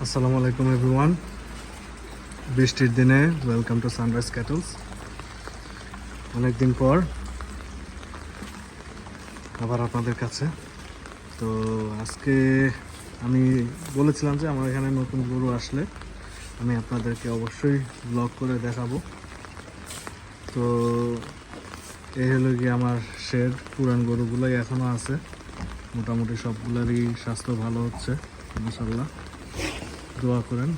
আসসালামু আলাইকুম এভরিওয়ান। বৃষ্টির দিনে ওয়েলকাম টু সানরাইজ ক্যাটলস। অনেকদিন পর আবার আপনাদের কাছে। তো আজকে আমি বলেছিলাম যে আমার এখানে নতুন গরু আসলে আমি আপনাদেরকে অবশ্যই ব্লগ করে দেখাবো। তো এই হলো গিয়ে আমার শেড। পুরান গরুগুলোই এখনও আছে, মোটামুটি সবগুলোরই স্বাস্থ্য ভালো হচ্ছে, মাশাআল্লাহ। দোয়া করেন।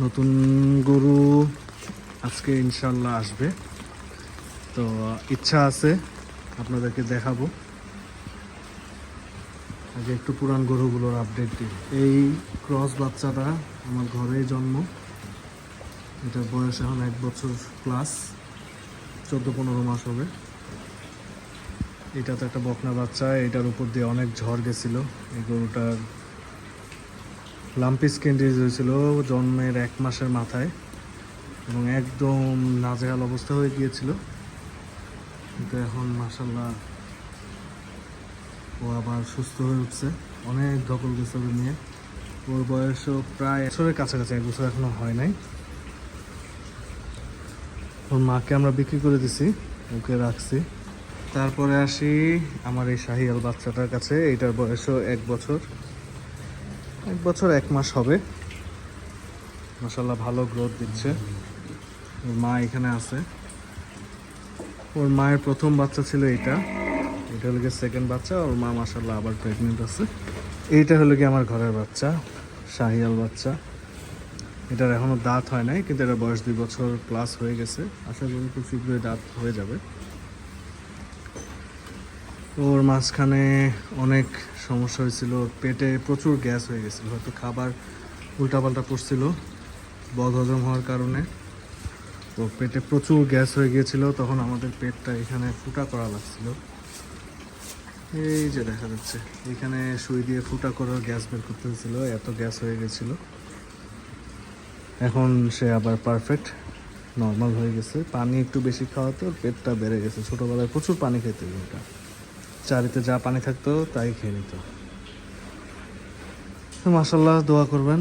নতুন গরু আজকে ইনশাল্লাহ আসবে, তো ইচ্ছা আছে আপনাদেরকে দেখাবো। আগে একটু পুরান গরুগুলোর আপডেট দিই। এই ক্রস বাচ্চাটা আমার ঘরেই জন্ম। এটার বয়স এখন 1 বছর প্লাস, 14-15 মাস হবে। এটা তো একটা বকনা বাচ্চা, এটার উপর দিয়ে অনেক ঝড় গেছিল। এই গরুটার লাম্পি স্কিন ডিজিজ হয়েছিল জন্মের 1 মাসের মাথায়, এবং একদম নাজেহাল অবস্থা হয়ে গিয়েছিল। কিন্তু এখন মাশাআল্লাহ ও আবার সুস্থ হয়ে উঠছে। অনেক ধকল গেছে নিয়ে। ওর বয়সও প্রায় 1 বছরের কাছাকাছি, 1 বছর এখনো হয় নাই। ওর মাকে আমরা বিক্রি করে দিছি, ওকে রাখছি। তারপরে আসি আমার এই শাহিয়াল বাচ্চাটার কাছে। এইটার বয়সও 1 বছর, 1 বছর 1 মাস হবে। মাশাআল্লাহ ভালো গ্রোথ দিচ্ছে। ওর মা এখানে আছে। ওর মায়ের প্রথম বাচ্চা ছিল এটা হলো গিয়ে সেকেন্ড বাচ্চা। ওর মা মাশাআল্লাহ আবার প্রেগনেন্ট আছে। এইটা হলো গিয়ে আমার ঘরের বাচ্চা, শাহিয়াল বাচ্চা। এটার এখনও দাঁত হয় নাই, কিন্তু এটার বয়স 2 বছর প্লাস হয়ে গেছে। আশা করি খুব শীঘ্রই দাঁত হয়ে যাবে। ওর মাঝখানে অনেক সমস্যা হয়েছিল। ওর পেটে প্রচুর গ্যাস হয়ে গেছিলো, হয়তো খাবার উল্টাপাল্টা পড়ছিল বদহজম হওয়ার কারণে। তো পেটে প্রচুর গ্যাস হয়ে গিয়েছিল, তখন আমাদের পেটটা এখানে ফুটা করা লাগছিল। এই যে দেখা যাচ্ছে এখানে সুই দিয়ে ফুটা করার গ্যাস বের করতে হয়েছিল, এত গ্যাস হয়ে গেছিল। এখন সে আবার পারফেক্ট নর্মাল হয়ে গেছে। পানি একটু বেশি খাওয়াতে ওর পেটটা বেড়ে গেছে। ছোটোবেলায় প্রচুর পানি খেতে, ওটা চারিতে যা পানি থাকতো তাই খেয়ে নিত। তো মাশাআল্লাহ দোয়া করবেন।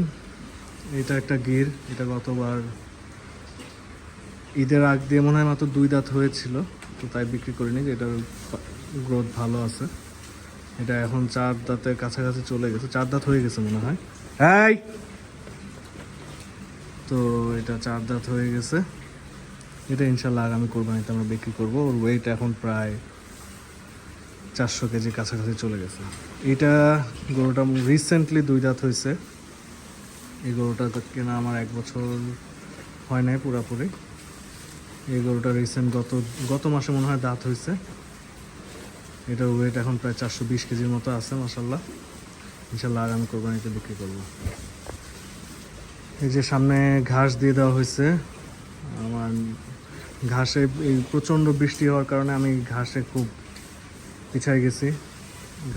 এটা একটা গির, এটা গতবার ঈদের আগ দিয়ে মনে হয় মাত্র 2 দাঁত হয়েছিল, তো তাই বিক্রি করিনি। যে এটার গ্রোথ ভালো আছে। এটা এখন 4 দাঁতের কাছাকাছি চলে গেছে, 4 দাঁত হয়ে গেছে মনে হয়। এই তো এটা 4 দাঁত হয়ে গেছে। এটা ইনশাল্লাহ আগামী কোরবানিতে আমরা বিক্রি করবো। ওর ওয়েট এখন প্রায় 400 কেজি কাছাকাছি চলে গেছে। এটা গরুটা রিসেন্টলি 2 দাঁত হয়েছে। এই গরুটা কেনা আমার 1 বছর হয় নাই পুরাপুরি। এই গরুটা রিসেন্ট গত মাসে মনে হয় দাঁত হয়েছে। এটার ওয়েট এখন প্রায় 420 কেজির মতো আছে মাশাআল্লাহ। ইনশাল্লাহ আগামী কোরবানিতে বিক্রি করবো। এই যে সামনে ঘাস দিয়ে দেওয়া হয়েছে। আমার ঘাসে এই প্রচণ্ড বৃষ্টি হওয়ার কারণে আমি ঘাসে খুব পিছায় গেছি।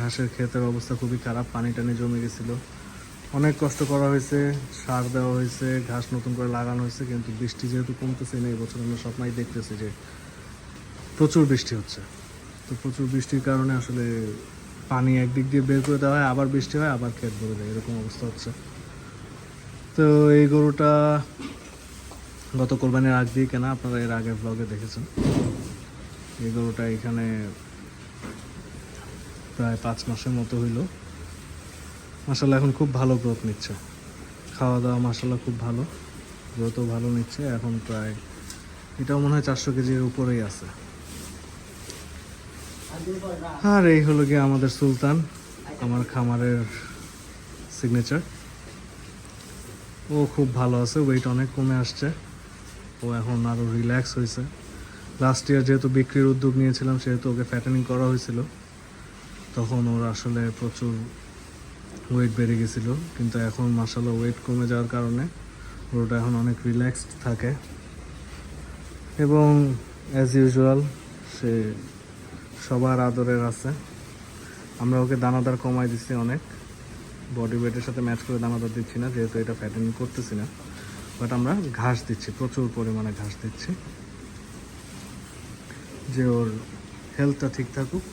ঘাসের ক্ষেতের অবস্থা খুবই খারাপ, পানি টানি জমে গেছিলো। অনেক কষ্ট করা হয়েছে, সার দেওয়া হয়েছে, ঘাস নতুন করে লাগানো হয়েছে, কিন্তু বৃষ্টি যেহেতু কমতেছে না, এবছর আমরা স্বপ্নাই দেখতেছি যে প্রচুর বৃষ্টি হচ্ছে। তো প্রচুর বৃষ্টির কারণে আসলে পানি একদিক দিয়ে বের করে দেওয়া হয়, আবার বৃষ্টি হয়, আবার ক্ষেত ভরে দেয়, এরকম অবস্থা হচ্ছে। তো এই গরুটা গত কোরবানির আগ দিয়ে কেনা, আপনারা এর আগের ব্লগে দেখেছেন। এই গরুটা এখানে প্রায় 5 মাসের মতো হইল। মাশাআল্লাহ এখন খুব ভালো গ্রোথ নিচ্ছে। খাওয়া দাওয়া মাশাআল্লাহ খুব ভালো, গ্রোথও ভালো নিচ্ছে। এখন প্রায় এটাও মনে হয় 400 কেজির উপরেই আছে। আর এই হলো গিয়ে আমাদের সুলতান, আমার খামারের সিগনেচার। ও খুব ভালো আছে, ওয়েট অনেক কমে আসছে। ও এখন আরও রিল্যাক্স হয়েছে। লাস্ট ইয়ার যেহেতু বিক্রির উদ্যোগ নিয়েছিলাম, সেহেতু ওকে ফ্যাটেনিং করা হয়েছিল। তখন ওর আসলে প্রচুর ওয়েট বেড়ে গেছিলো, কিন্তু এখন মাশাআল্লাহ ওয়েট কমে যাওয়ার কারণে ওটা এখন অনেক রিল্যাক্সড থাকে। এবং অ্যাজ ইউজুয়াল সে সবার আদরের আছে। আমরা ওকে দানাদার কমাই দিচ্ছি অনেক, বডি ওয়েটের সাথে ম্যাচ করে দানাদার দিচ্ছি না, যেহেতু এটা ফ্যাটেনিং করতেছি না। বাট আমরা ঘাস দিচ্ছি, প্রচুর পরিমাণে ঘাস দিচ্ছি, যে ওর হেলথটা ঠিক থাকুক।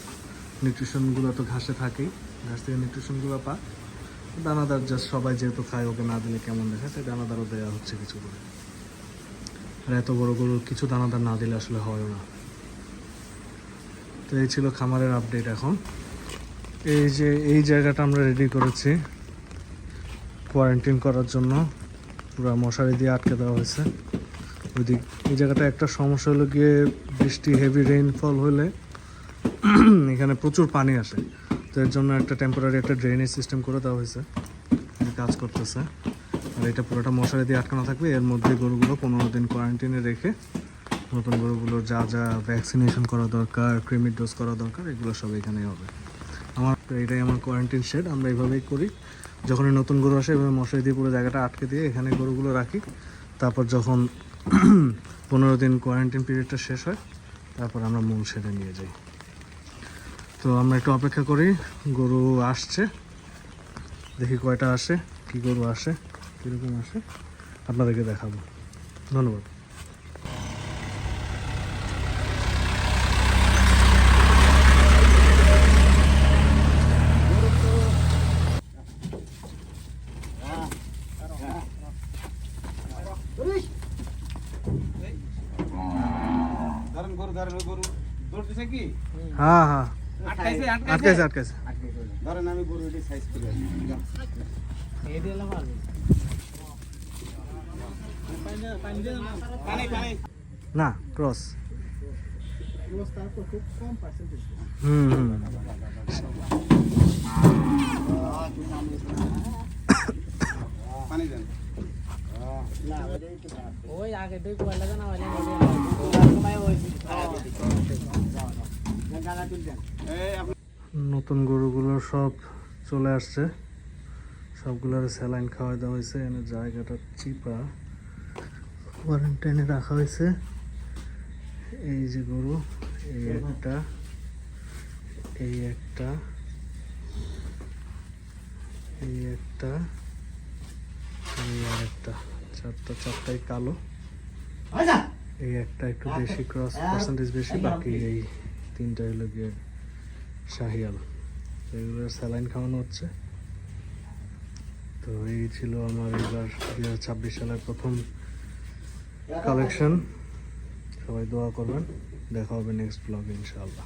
নিউট্রিশনগুলো তো ঘাসে থাকেই। ঘাস থেকে নিউট্রিশনগুলো পায়। দানাদার জাস্ট সবাই যেহেতু খায়, ওকে না দিলে কেমন দেখায়, তাই দানাদারও দেওয়া হচ্ছে কিছু করে। আর এত বড় গরু কিছু দানাদার না দিলে আসলে হয়ও না। তো এই ছিল খামারের আপডেট। এখন এই যে এই জায়গাটা আমরা রেডি করেছি কোয়ারেন্টাইন করার জন্য, পুরো মশারি দিয়ে আটকে দেওয়া হয়েছে। ওইদিক এই জায়গাটা একটা সমস্যা হলো গিয়ে, বৃষ্টি হেভি রেইনফল হলে এখানে প্রচুর পানি আসে। তো এর জন্য একটা টেম্পোরারি একটা ড্রেনেজ সিস্টেম করে দেওয়া হয়েছে, কাজ করতেছে। আর এটা পুরোটা মশারি দিয়ে আটকানো থাকবে। এর মধ্যে গরুগুলো 15 দিন কোয়ারেন্টাইনে রেখে নতুন গরুগুলোর যা যা ভ্যাকসিনেশন করা দরকার, ক্রিমির ডোজ করা দরকার, এগুলো সব এখানেই হবে। এটাই আমার কোয়ারেন্টাইন শেড। আমরা এইভাবেই করি, যখনই নতুন গরু আসে এভাবে মশারি দিয়ে পুরো জায়গাটা আটকে দিয়ে এখানে গরুগুলো রাখি। তারপর যখন 15 দিন কোয়ারেন্টাইন পিরিয়ডটা শেষ হয়, তারপর আমরা মূল শেডে নিয়ে যাই। তো আমরা একটু অপেক্ষা করি, গরু আসছে, দেখি কয়টা আসে, কি গরু আসে, কীরকম আসে, আপনাদেরকে দেখাবো। ধন্যবাদ। হ্যাঁ হ্যাঁ, আটকাইছে আটকাইছে। ধরেন আমি গরু এটি সাইজ করে না ক্রস। পানি দেন। ওই আগে দুই কোয়াল লাগা না হইলে নতুন গরুগুলো সব চলে আসছে, সবগুলোর স্যালাইন খাওয়াই দেওয়া হয়েছে। এখানে জায়গাটা চিপা কোয়ারেন্টাইনে রাখা হয়েছে। এই যে গরু, এই একটা, এই একটা, এই একটা, এই আর একটা, চারটাই কালো। এই একটা একটু বেশি ক্রস পার্সেন্টেজ বেশি, বাকি এই তিনটা হলো গিয়ে শাহিয়াল। এগুলোর স্যালাইন খাওয়ানো হচ্ছে। তো এই ছিল আমার এবার 2026 সালের প্রথম কালেকশন। সবাই দোয়া করবেন, দেখা হবে নেক্সট ব্লগে ইনশাআল্লাহ।